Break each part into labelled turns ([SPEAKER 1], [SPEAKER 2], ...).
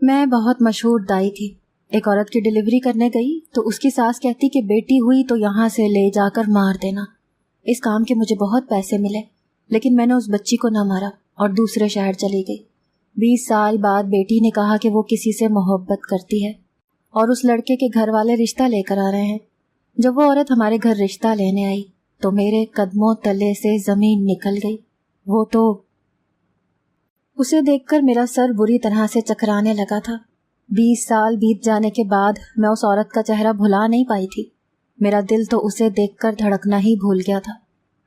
[SPEAKER 1] میں بہت مشہور دائی تھی. ایک عورت کی ڈلیوری کرنے گئی تو اس کی ساس کہتی کہ بیٹی ہوئی تو یہاں سے لے جا کر مار دینا. اس کام کے مجھے بہت پیسے ملے، لیکن میں نے اس بچی کو نہ مارا اور دوسرے شہر چلی گئی. 20 سال بعد بیٹی نے کہا کہ وہ کسی سے محبت کرتی ہے اور اس لڑکے کے گھر والے رشتہ لے کر آ رہے ہیں. جب وہ عورت ہمارے گھر رشتہ لینے آئی تو میرے قدموں تلے سے زمین نکل گئی. وہ تو اسے دیکھ کر میرا سر بری طرح سے چکرانے لگا تھا. 20 سال بیت جانے کے بعد میں اس عورت کا چہرہ بھلا نہیں پائی تھی. میرا دل تو اسے دیکھ کر دھڑکنا ہی بھول گیا تھا.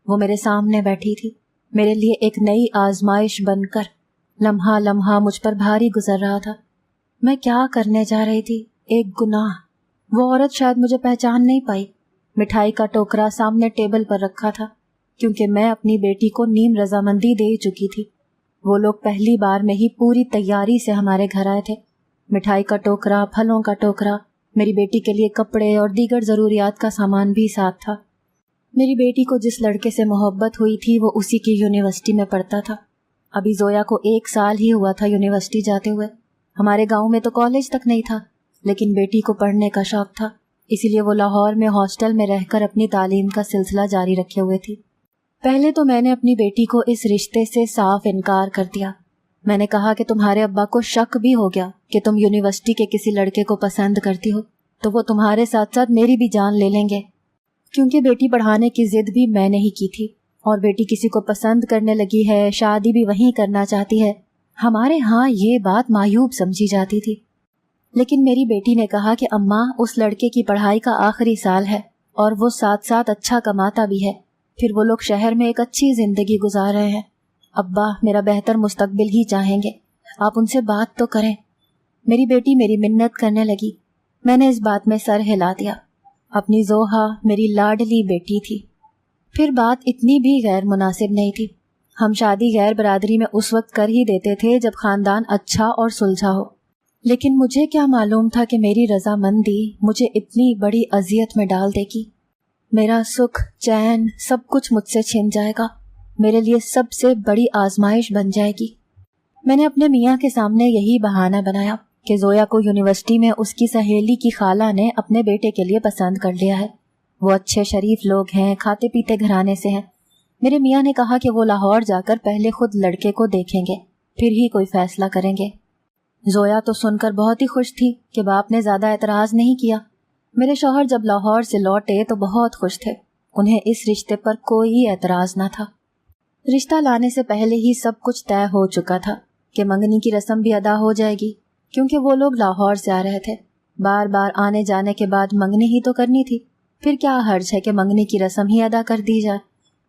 [SPEAKER 1] وہ میرے سامنے بیٹھی تھی، میرے لیے ایک نئی آزمائش بن کر. لمحہ لمحہ مجھ پر بھاری گزر رہا تھا. میں کیا کرنے جا رہی تھی؟ ایک گناہ. وہ عورت شاید مجھے پہچان نہیں پائی. مٹھائی کا ٹوکرا سامنے ٹیبل پر رکھا تھا کیونکہ میں اپنی بیٹی کو نیم رضامندی دے چکی تھی. وہ لوگ پہلی بار میں ہی پوری تیاری سے ہمارے گھر آئے تھے. مٹھائی کا ٹوکرا، پھلوں کا ٹوکرا، میری بیٹی کے لیے کپڑے اور دیگر ضروریات کا سامان بھی ساتھ تھا. میری بیٹی کو جس لڑکے سے محبت ہوئی تھی وہ اسی کی یونیورسٹی میں پڑھتا تھا. ابھی زویا کو 1 سال ہی ہوا تھا یونیورسٹی جاتے ہوئے. ہمارے گاؤں میں تو کالج تک نہیں تھا، لیکن بیٹی کو پڑھنے کا شوق تھا، اسی لیے وہ لاہور میں ہاسٹل میں رہ کر اپنی تعلیم کا سلسلہ جاری رکھے ہوئے تھی. پہلے تو میں نے اپنی بیٹی کو اس رشتے سے صاف انکار کر دیا. میں نے کہا کہ تمہارے ابا کو شک بھی ہو گیا کہ تم یونیورسٹی کے کسی لڑکے کو پسند کرتی ہو تو وہ تمہارے ساتھ ساتھ میری بھی جان لے لیں گے. کیونکہ بیٹی پڑھانے کی ضد بھی میں نے ہی کی تھی اور بیٹی کسی کو پسند کرنے لگی ہے، شادی بھی وہیں کرنا چاہتی ہے. ہمارے ہاں یہ بات معیوب سمجھی جاتی تھی. لیکن میری بیٹی نے کہا کہ اماں اس لڑکے کی پڑھائی کا آخری سال ہے اور وہ ساتھ ساتھ اچھا کماتا بھی ہے، پھر وہ لوگ شہر میں ایک اچھی زندگی گزار رہے ہیں. ابا میرا بہتر مستقبل ہی چاہیں گے، آپ ان سے بات تو کریں. میری بیٹی میری منت کرنے لگی. میں نے اس بات میں سر ہلا دیا. اپنی زوہا میری لاڈلی بیٹی تھی. پھر بات اتنی بھی غیر مناسب نہیں تھی. ہم شادی غیر برادری میں اس وقت کر ہی دیتے تھے جب خاندان اچھا اور سلجھا ہو. لیکن مجھے کیا معلوم تھا کہ میری رضامندی مجھے اتنی بڑی اذیت میں ڈال دے گی. میرا سکھ، چین، سب کچھ مجھ سے چھن جائے گا. میرے لیے سب سے بڑی آزمائش بن جائے گی. میں نے اپنے میاں کے سامنے یہی بہانہ بنایا کہ زویا کو یونیورسٹی میں اس کی سہیلی کی خالہ نے اپنے بیٹے کے لیے پسند کر لیا ہے. وہ اچھے شریف لوگ ہیں، کھاتے پیتے گھرانے سے ہیں. میرے میاں نے کہا کہ وہ لاہور جا کر پہلے خود لڑکے کو دیکھیں گے، پھر ہی کوئی فیصلہ کریں گے. زویا تو سن کر بہت ہی خوش تھی کہ باپ نے زیادہ اعتراض نہیں کیا. میرے شوہر جب لاہور سے لوٹے تو بہت خوش تھے. انہیں اس رشتے پر کوئی اعتراض نہ تھا. رشتہ لانے سے پہلے ہی سب کچھ طے ہو چکا تھا کہ منگنی کی رسم بھی ادا ہو جائے گی، کیونکہ وہ لوگ لاہور سے آ رہے تھے. بار بار آنے جانے کے بعد منگنی ہی تو کرنی تھی، پھر کیا حرج ہے کہ منگنی کی رسم ہی ادا کر دی جائے.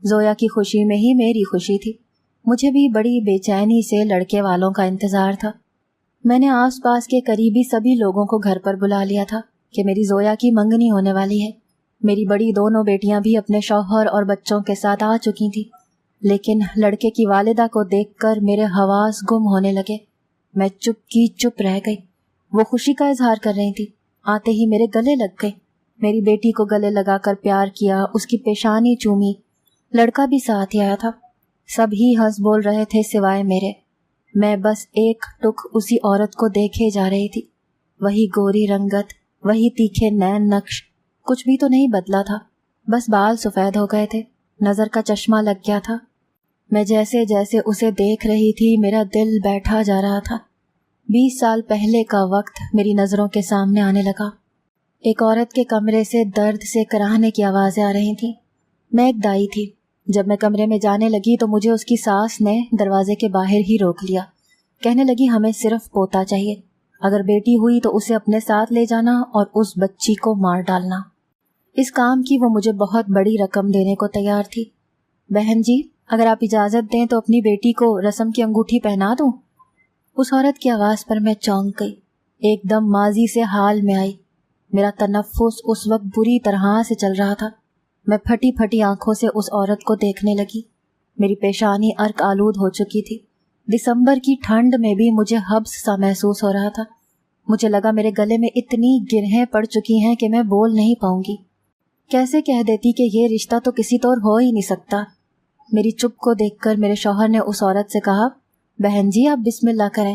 [SPEAKER 1] زویا کی خوشی میں ہی میری خوشی تھی. مجھے بھی بڑی بے چینی سے لڑکے والوں کا انتظار تھا. میں نے آس پاس کے قریبی سبھی لوگوں کو گھر پر بلا لیا تھا کہ میری زویا کی منگنی ہونے والی ہے. میری بڑی دونوں بیٹیاں بھی اپنے شوہر اور بچوں کے ساتھ آ چکی تھیں. لیکن لڑکے کی والدہ کو دیکھ کر میرے حواس گم ہونے لگے. میں چپ کی چپ رہ گئی. وہ خوشی کا اظہار کر رہی تھی. آتے ہی میرے گلے لگ گئی. میری بیٹی کو گلے لگا کر پیار کیا، اس کی پیشانی چومی. لڑکا بھی ساتھ ہی آیا تھا. سب ہی ہنس بول رہے تھے سوائے میرے. میں بس ایک ٹک اسی عورت کو دیکھے جا رہی تھی. وہی گوری رنگت، وہی تیکھے نین نقش، کچھ بھی تو نہیں بدلا تھا. بس بال سفید ہو گئے تھے، نظر کا چشمہ لگ گیا تھا. میں جیسے جیسے اسے دیکھ رہی تھی میرا دل بیٹھا جا رہا تھا. 20 سال پہلے کا وقت میری نظروں کے سامنے آنے لگا. ایک عورت کے کمرے سے درد سے کراہنے کی آوازیں آ رہی تھیں. میں ایک دائی تھی. جب میں کمرے میں جانے لگی تو مجھے اس کی ساس نے دروازے کے باہر ہی روک لیا. کہنے لگی ہمیں صرف پوتا چاہیے، اگر بیٹی ہوئی تو اسے اپنے ساتھ لے جانا اور اس بچی کو مار ڈالنا. اس کام کی وہ مجھے بہت بڑی رقم دینے کو تیار تھی. بہن جی اگر آپ اجازت دیں تو اپنی بیٹی کو رسم کی انگوٹھی پہنا دوں. اس عورت کی آواز پر میں چونک گئی. ایک دم ماضی سے حال میں آئی. میرا تنفس اس وقت بری طرح سے چل رہا تھا. میں پھٹی پھٹی آنکھوں سے اس عورت کو دیکھنے لگی. میری پیشانی عرق آلود ہو چکی تھی. دسمبر کی ٹھنڈ میں بھی مجھے حبس سا محسوس ہو رہا تھا. مجھے لگا میرے گلے میں اتنی گرہیں پڑ چکی ہیں کہ میں بول نہیں پاؤں گی. کیسے کہہ دیتی کہ یہ رشتہ تو کسی طور ہو ہی نہیں سکتا. میری چپ کو دیکھ کر میرے شوہر نے اس عورت سے کہا بہن جی آپ بسم اللہ کریں.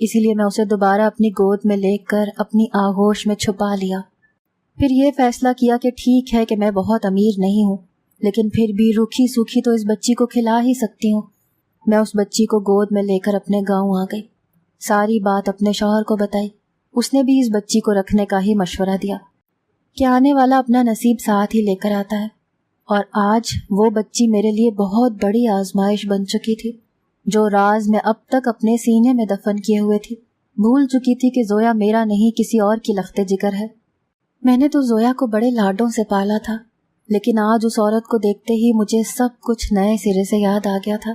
[SPEAKER 1] اسی لیے میں اسے دوبارہ اپنی گود میں لے کر اپنی آغوش میں چھپا لیا۔ پھر یہ فیصلہ کیا کہ ٹھیک ہے کہ میں بہت امیر نہیں ہوں، لیکن پھر بھی روکھی سوکھی تو اس بچی کو کھلا ہی سکتی ہوں۔ میں اس بچی کو گود میں لے کر اپنے گاؤں آ گئی، ساری بات اپنے شوہر کو بتائی۔ اس نے بھی اس بچی کو رکھنے کا ہی مشورہ دیا کہ آنے والا اپنا نصیب ساتھ ہی لے کر آتا ہے، اور آج وہ بچی میرے لیے بہت بڑی آزمائش بن چکی تھی، جو راز میں اب تک اپنے سینے میں دفن کیے ہوئے تھی۔ بھول چکی تھی کہ زویا میرا نہیں کسی اور کی لخت جگر ہے۔ میں نے تو زویا کو بڑے لاڈوں سے پالا تھا، لیکن آج اس عورت کو دیکھتے ہی مجھے سب کچھ نئے سرے سے یاد آ گیا تھا۔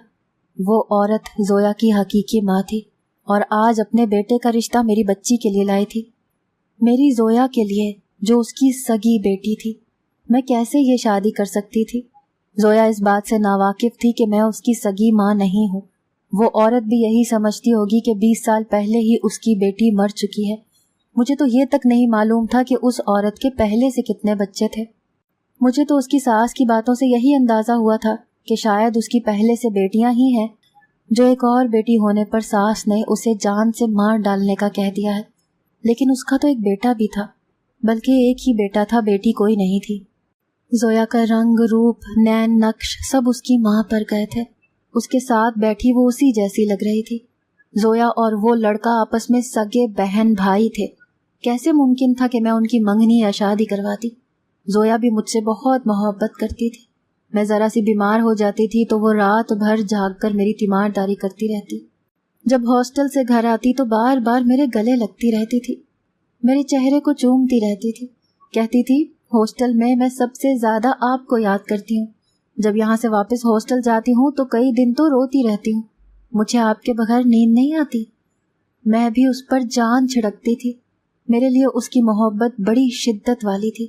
[SPEAKER 1] وہ عورت زویا کی حقیقی ماں تھی، اور آج اپنے بیٹے کا رشتہ میری بچی کے لیے لائی تھی، میری زویا کے لیے جو اس کی سگی بیٹی تھی۔ میں کیسے یہ شادی کر سکتی تھی؟ زویا اس بات سے ناواقف تھی کہ میں اس کی سگی ماں نہیں ہوں۔ وہ عورت بھی یہی سمجھتی ہوگی کہ 20 سال پہلے ہی اس کی بیٹی مر چکی ہے۔ مجھے تو یہ تک نہیں معلوم تھا کہ اس عورت کے پہلے سے کتنے بچے تھے۔ مجھے تو اس کی ساس کی باتوں سے یہی اندازہ ہوا تھا کہ شاید اس کی پہلے سے بیٹیاں ہی ہیں، جو ایک اور بیٹی ہونے پر ساس نے اسے جان سے مار ڈالنے کا کہہ دیا ہے۔ لیکن اس کا تو ایک بیٹا بھی تھا، بلکہ ایک ہی بیٹا تھا، بیٹی کوئی نہیں تھی۔ زویا کا رنگ، روپ، نین نقش سب اس کی ماں پر گئے تھے۔ اس کے ساتھ بیٹھی وہ اسی جیسی لگ رہی تھی۔ زویا اور وہ لڑکا آپس میں سگے بہن بھائی تھے۔ کیسے ممکن تھا کہ میں ان کی منگنی یا شادی کرواتی؟ زویا بھی مجھ سے بہت محبت کرتی تھی۔ میں ذرا سی بیمار ہو جاتی تھی تو وہ رات بھر جاگ کر میری تیمارداری کرتی رہتی۔ جب ہاسٹل سے گھر آتی تو بار بار میرے گلے لگتی رہتی تھی، میرے چہرے کو چومتی رہتی تھی، کہتی تھی ہاسٹل میں سب سے زیادہ آپ کو یاد کرتی ہوں۔ جب یہاں سے واپس ہاسٹل جاتی ہوں تو کئی دن تو روتی رہتی ہوں، مجھے آپ کے بغیر نیند نہیں آتی۔ میں بھی اس پر جان چھڑکتی تھی۔ میرے لیے اس کی محبت بڑی شدت والی تھی۔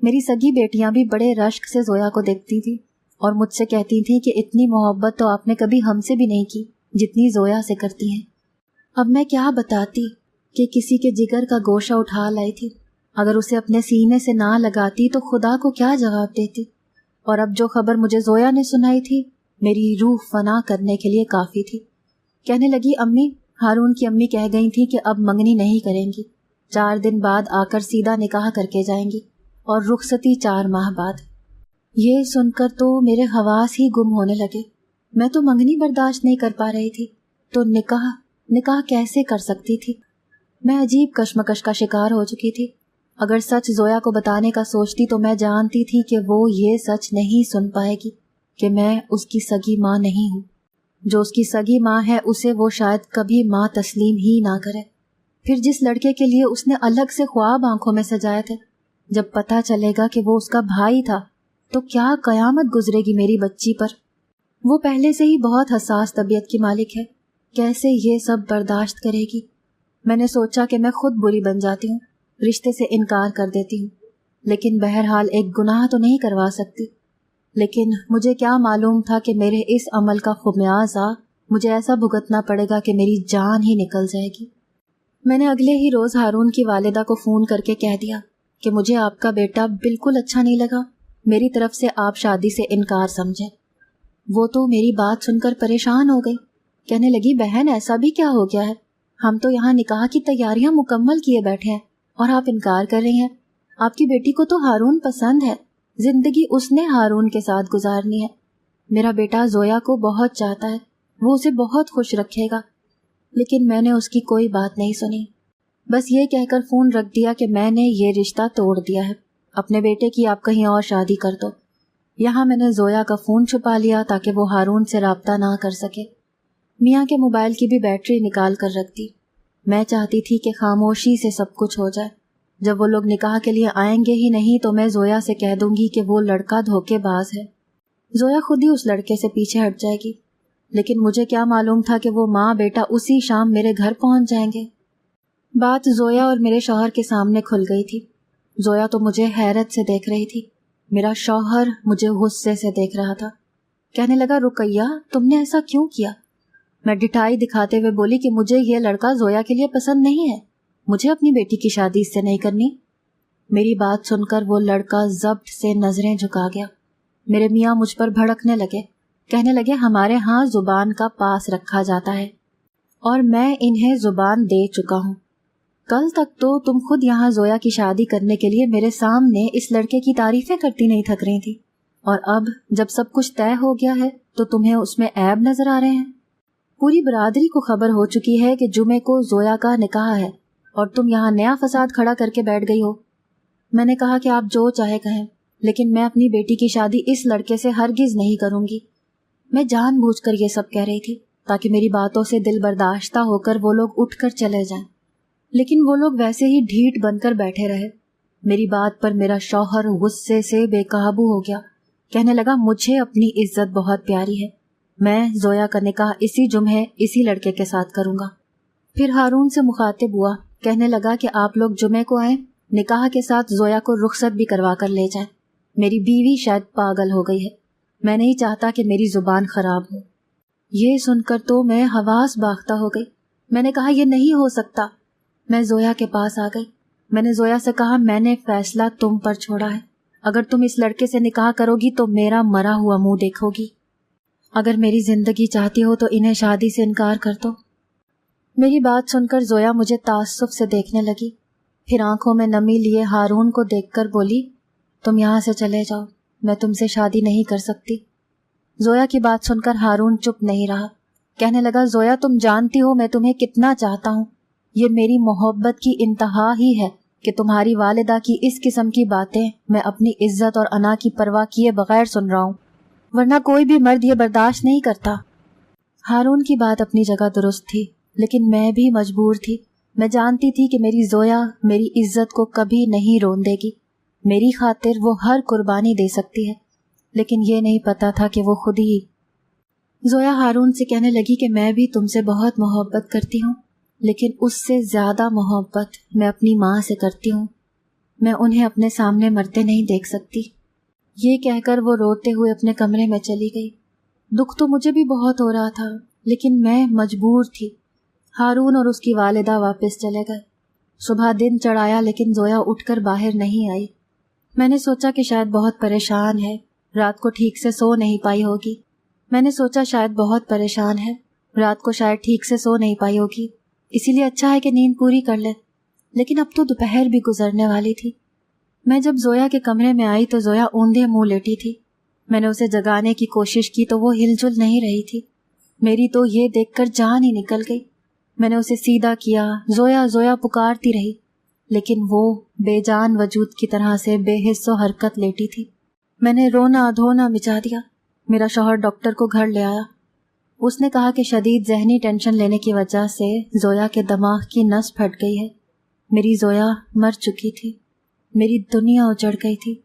[SPEAKER 1] میری سگی بیٹیاں بھی بڑے رشک سے زویا کو دیکھتی تھی اور مجھ سے کہتی تھی کہ اتنی محبت تو آپ نے کبھی ہم سے بھی نہیں کی جتنی زویا سے کرتی ہیں۔ اب میں کیا بتاتی کہ کسی کے جگر کا گوشہ اٹھا لائی تھی، اگر اسے اپنے سینے سے نہ لگاتی تو خدا کو کیا جواب دیتی؟ اور اب جو خبر مجھے زویا نے سنائی تھی میری روح فنا کرنے کے لیے کافی تھی۔ کہنے لگی امی، ہارون کی امی کہہ گئی تھی کہ اب منگنی نہیں کریں گی، 4 دن بعد آ کر سیدھا نکاح کر کے جائیں گی، اور رخصتی 4 ماہ بعد۔ یہ سن کر تو میرے حواس ہی گم ہونے لگے۔ میں تو منگنی برداشت نہیں کر پا رہی تھی، تو نکاح کیسے کر سکتی تھی؟ میں عجیب کشمکش کا شکار ہو چکی تھی۔ اگر سچ زویا کو بتانے کا سوچتی تو میں جانتی تھی کہ وہ یہ سچ نہیں سن پائے گی کہ میں اس کی سگی ماں نہیں ہوں۔ جو اس کی سگی ماں ہے اسے وہ شاید کبھی ماں تسلیم ہی نہ کرے۔ پھر جس لڑکے کے لیے اس نے الگ سے خواب آنکھوں میں سجائے تھے، جب پتہ چلے گا کہ وہ اس کا بھائی تھا تو کیا قیامت گزرے گی میری بچی پر۔ وہ پہلے سے ہی بہت حساس طبیعت کی مالک ہے، کیسے یہ سب برداشت کرے گی؟ میں نے سوچا کہ میں خود بری بن جاتی ہوں، رشتے سے انکار کر دیتی ہوں، لیکن بہرحال ایک گناہ تو نہیں کروا سکتی۔ لیکن مجھے کیا معلوم تھا کہ میرے اس عمل کا خمیازہ مجھے ایسا بھگتنا پڑے گا کہ میری جان ہی نکل جائے گی۔ میں نے اگلے ہی روز ہارون کی والدہ کو فون کر کے کہہ دیا کہ مجھے آپ کا بیٹا بالکل اچھا نہیں لگا، میری طرف سے آپ شادی سے انکار سمجھیں۔ وہ تو میری بات سن کر پریشان ہو گئی، کہنے لگی بہن ایسا بھی کیا ہو گیا ہے؟ ہم تو یہاں نکاح کی تیاریاں مکمل کیے بیٹھے ہیں اور آپ انکار کر رہی ہیں۔ آپ کی بیٹی کو تو ہارون پسند ہے، زندگی اس نے ہارون کے ساتھ گزارنی ہے۔ میرا بیٹا زویا کو بہت چاہتا ہے، وہ اسے بہت خوش رکھے گا۔ لیکن میں نے اس کی کوئی بات نہیں سنی، بس یہ کہہ کر فون رکھ دیا کہ میں نے یہ رشتہ توڑ دیا ہے، اپنے بیٹے کی آپ کہیں اور شادی کر دو۔ یہاں میں نے زویا کا فون چھپا لیا تاکہ وہ ہارون سے رابطہ نہ کر سکے۔ میاں کے موبائل کی بھی بیٹری نکال کر رکھ دی۔ میں چاہتی تھی کہ خاموشی سے سب کچھ ہو جائے۔ جب وہ لوگ نکاح کے لیے آئیں گے ہی نہیں تو میں زویا سے کہہ دوں گی کہ وہ لڑکا دھوکے باز ہے۔ زویا خود ہی اس لڑکے سے پیچھے ہٹ جائے گی، لیکن مجھے کیا معلوم تھا کہ وہ ماں بیٹا اسی شام میرے گھر پہنچ جائیں گے۔ بات زویا اور میرے شوہر کے سامنے کھل گئی تھی۔ زویا تو مجھے حیرت سے دیکھ رہی تھی، میرا شوہر مجھے غصے سے دیکھ رہا تھا۔ کہنے لگا رقیہ تم نے ایسا کیوں کیا؟ میں ڈٹائی دکھاتے ہوئے بولی کہ مجھے یہ لڑکا زویا کے لیے پسند نہیں ہے، مجھے اپنی بیٹی کی شادی اس سے نہیں کرنی۔ میری بات سن کر وہ لڑکا ضبط سے نظریں جھکا گیا۔ میرے میاں مجھ پر بھڑکنے لگے، کہنے لگے ہمارے ہاں زبان کا پاس رکھا جاتا ہے، اور میں انہیں زبان دے چکا ہوں۔ کل تک تو تم خود یہاں زویا کی شادی کرنے کے لیے میرے سامنے اس لڑکے کی تعریفیں کرتی نہیں تھک رہی تھی، اور اب جب سب کچھ طے ہو گیا ہے تو تمہیں اس میں عیب نظر آ رہے ہیں۔ پوری برادری کو خبر ہو چکی ہے کہ جمعے کو زویا کا نکاح ہے، اور تم یہاں نیا فساد کھڑا کر کے بیٹھ گئی ہو۔ میں نے کہا کہ آپ جو چاہے کہیں، لیکن میں اپنی بیٹی کی شادی اس لڑکے سے ہرگز نہیں کروں گی۔ میں جان بوجھ کر یہ سب کہہ رہی تھی تاکہ میری باتوں سے دل برداشتہ ہو کر وہ لوگ اٹھ کر چلے جائیں، لیکن وہ لوگ ویسے ہی ڈھیٹ بن کر بیٹھے رہے۔ میری بات پر میرا شوہر غصے سے بے قابو ہو گیا، کہنے لگا مجھے اپنی عزت بہت پیاری ہے، میں زویا کا نکاح اسی جمعے اسی لڑکے کے ساتھ کروں گا۔ پھر ہارون سے مخاطب ہوا، کہنے لگا کہ آپ لوگ جمعے کو آئیں، نکاح کے ساتھ زویا کو رخصت بھی کروا کر لے جائیں۔ میری بیوی شاید پاگل ہو گئی ہے، میں نہیں چاہتا کہ میری زبان خراب ہو۔ یہ سن کر تو میں حواس باختہ ہو گئی۔ میں نے کہا یہ نہیں ہو سکتا۔ میں زویا کے پاس آ گئی۔ میں نے زویا سے کہا میں نے فیصلہ تم پر چھوڑا ہے، اگر تم اس لڑکے سے نکاح کرو گی تو میرا مرا ہوا منہ دیکھو گی، اگر میری زندگی چاہتی ہو تو انہیں شادی سے انکار کر دو۔ میری بات سن کر زویا مجھے تعصب سے دیکھنے لگی، پھر آنکھوں میں نمی لیے ہارون کو دیکھ کر بولی تم یہاں سے چلے جاؤ، میں تم سے شادی نہیں کر سکتی۔ زویا کی بات سن کر ہارون چپ نہیں رہا، کہنے لگا زویا تم جانتی ہو میں تمہیں کتنا چاہتا ہوں، یہ میری محبت کی انتہا ہی ہے کہ تمہاری والدہ کی اس قسم کی باتیں میں اپنی عزت اور انا کی پرواہ کیے بغیر سن رہا ہوں، ورنہ کوئی بھی مرد یہ برداشت نہیں کرتا۔ ہارون کی بات اپنی جگہ درست تھی، لیکن میں بھی مجبور تھی۔ میں جانتی تھی کہ میری زویا میری عزت کو کبھی نہیں رون دے گی، میری خاطر وہ ہر قربانی دے سکتی ہے، لیکن یہ نہیں پتا تھا کہ وہ خود ہی۔ زویا ہارون سے کہنے لگی کہ میں بھی تم سے بہت محبت کرتی ہوں، لیکن اس سے زیادہ محبت میں اپنی ماں سے کرتی ہوں، میں انہیں اپنے سامنے مرتے نہیں دیکھ سکتی۔ یہ کہہ کر وہ روتے ہوئے اپنے کمرے میں چلی گئی۔ دکھ تو مجھے بھی بہت ہو رہا تھا، لیکن میں مجبور تھی۔ ہارون اور اس کی والدہ واپس چلے گئے۔ صبح دن چڑھایا لیکن زویا اٹھ کر باہر نہیں آئی۔ میں نے سوچا کہ شاید بہت پریشان ہے، رات کو ٹھیک سے سو نہیں پائی ہوگی۔ میں نے سوچا شاید بہت پریشان ہے، رات کو شاید ٹھیک سے سو نہیں پائی ہوگی، اسی لیے اچھا ہے کہ نیند پوری کر لے۔ لیکن اب تو دوپہر بھی گزرنے والی تھی۔ میں جب زویا کے کمرے میں آئی تو زویا اوندھے منہ لیٹی تھی۔ میں نے اسے جگانے کی کوشش کی تو وہ ہل جل نہیں رہی تھی۔ میری تو یہ دیکھ کر جان ہی نکل گئی۔ میں نے اسے سیدھا کیا، زویا زویا پکارتی رہی، لیکن وہ بے جان وجود کی طرح سے بے حس و حرکت لیٹی تھی۔ میں نے رونا دھونا مچا دیا۔ میرا شوہر ڈاکٹر کو گھر لے آیا۔ اس نے کہا کہ شدید ذہنی ٹینشن لینے کی وجہ سے زویا کے دماغ کی نس پھٹ گئی ہے۔ میری زویا مر چکی تھی، میری دنیا اجڑ گئی تھی۔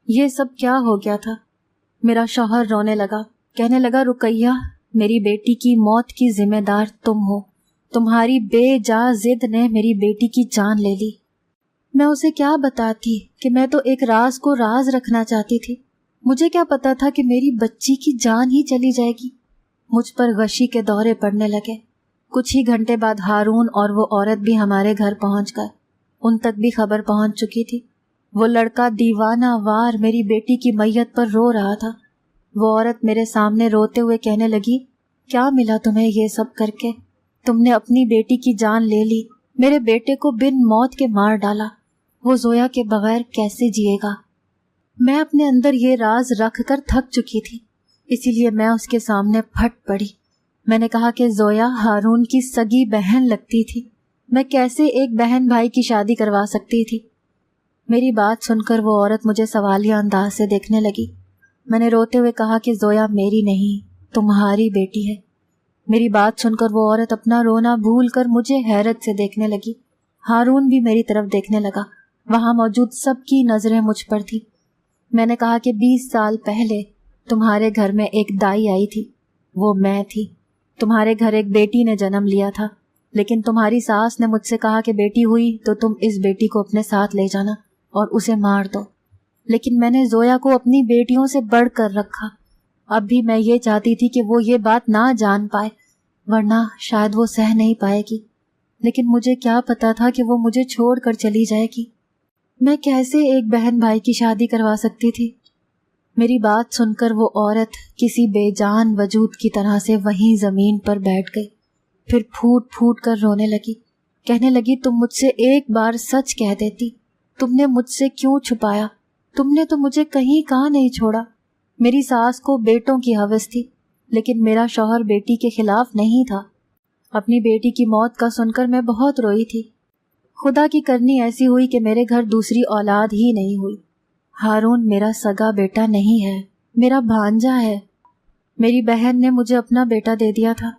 [SPEAKER 1] یہ سب کیا ہو گیا تھا؟ میرا شوہر رونے لگا، کہنے لگا رقیہ میری بیٹی کی موت کی ذمہ دار تم ہو، تمہاری بے جا ضد نے میری بیٹی کی جان لے لی۔ میں اسے کیا بتاتی کہ میں تو ایک راز کو راز رکھنا چاہتی تھی، مجھے کیا پتا تھا کہ میری بچی کی جان ہی چلی جائے گی۔ مجھ پر غشی کے دورے پڑنے لگے۔ کچھ ہی گھنٹے بعد ہارون اور وہ عورت بھی ہمارے گھر پہنچ گئے۔ ان تک بھی خبر پہنچ چکی تھی۔ وہ لڑکا دیوانہ وار میری بیٹی کی میت پر رو رہا تھا۔ وہ عورت میرے سامنے روتے ہوئے کہنے لگی کیا ملا تمہیں یہ سب کر کے؟ تم نے اپنی بیٹی کی جان لے لی، میرے بیٹے کو بن موت کے مار ڈالا، وہ زویا کے بغیر کیسے جیے گا؟ میں اپنے اندر یہ راز رکھ کر تھک چکی تھی، اسی لیے میں اس کے سامنے پھٹ پڑی۔ میں نے کہا کہ زویا ہارون کی سگی بہن لگتی تھی، میں کیسے ایک بہن بھائی کی شادی کروا سکتی تھی؟ میری بات سن کر وہ عورت مجھے سوالیہ انداز سے دیکھنے لگی۔ میں نے روتے ہوئے کہا کہ زویا میری نہیں، تمہاری بیٹی ہے۔ میری بات سن کر وہ عورت اپنا رونا بھول کر مجھے حیرت سے دیکھنے لگی۔ ہارون بھی میری طرف دیکھنے لگا۔ وہاں موجود سب کی نظریں مجھ پر تھی۔ میں نے کہا کہ 20 سال پہلے تمہارے گھر میں ایک دائی آئی تھی، وہ میں تھی۔ تمہارے گھر ایک بیٹی نے جنم لیا تھا، لیکن تمہاری ساس نے مجھ سے کہا کہ بیٹی ہوئی تو تم اس بیٹی کو اپنے ساتھ لے جانا اور اسے مار دو، لیکن میں نے زویا کو اپنی بیٹیوں سے بڑھ کر رکھا۔ اب بھی میں یہ چاہتی تھی کہ وہ یہ بات نہ جان پائے، ورنہ شاید وہ سہ نہیں پائے گی، لیکن مجھے کیا پتا تھا کہ وہ مجھے چھوڑ کر چلی جائے گی۔ میں کیسے ایک بہن بھائی کی شادی کروا سکتی تھی؟ میری بات سن کر وہ عورت کسی بے جان وجود کی طرح سے وہیں زمین پر بیٹھ گئی، پھر پھوٹ پھوٹ کر رونے لگی، کہنے لگی تم مجھ سے ایک بار سچ کہہ دیتی، تم نے مجھ سے کیوں چھپایا؟ تم نے تو مجھے کہیں کہاں نہیں چھوڑا۔ میری ساس کو بیٹوں کی ہوس تھی، لیکن میرا شوہر بیٹی کے خلاف نہیں تھا۔ اپنی بیٹی کی موت کا سن کر میں بہت روئی تھی۔ خدا کی کرنی ایسی ہوئی کہ میرے گھر دوسری اولاد ہی نہیں ہوئی۔ ہارون میرا سگا بیٹا نہیں ہے، میرا بھانجا ہے۔ میری بہن نے مجھے اپنا بیٹا دے دیا تھا۔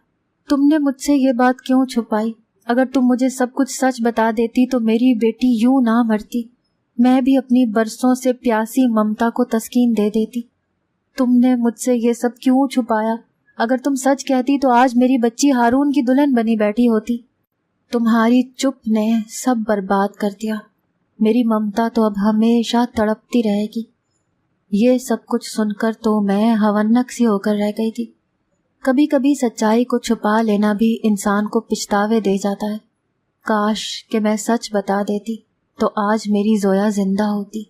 [SPEAKER 1] تم نے مجھ سے یہ بات کیوں چھپائی؟ اگر تم مجھے سب کچھ سچ بتا دیتی تو میری بیٹی یوں نہ مرتی، میں بھی اپنی برسوں سے پیاسی ممتا کو تسکین دے دیتی۔ تم نے مجھ سے یہ سب کیوں چھپایا؟ اگر تم سچ کہتی تو آج میری بچی ہارون کی دلہن بنی بیٹھی ہوتی۔ تمہاری چپ نے سب برباد کر دیا۔ میری ممتا تو اب ہمیشہ تڑپتی رہے گی۔ یہ سب کچھ سن کر تو میں ہونک سی ہو کر رہ گئی تھی۔ کبھی کبھی سچائی کو چھپا لینا بھی انسان کو پچھتاوے دے جاتا ہے۔ کاش کہ میں سچ بتا دیتی تو آج میری زویا زندہ ہوتی۔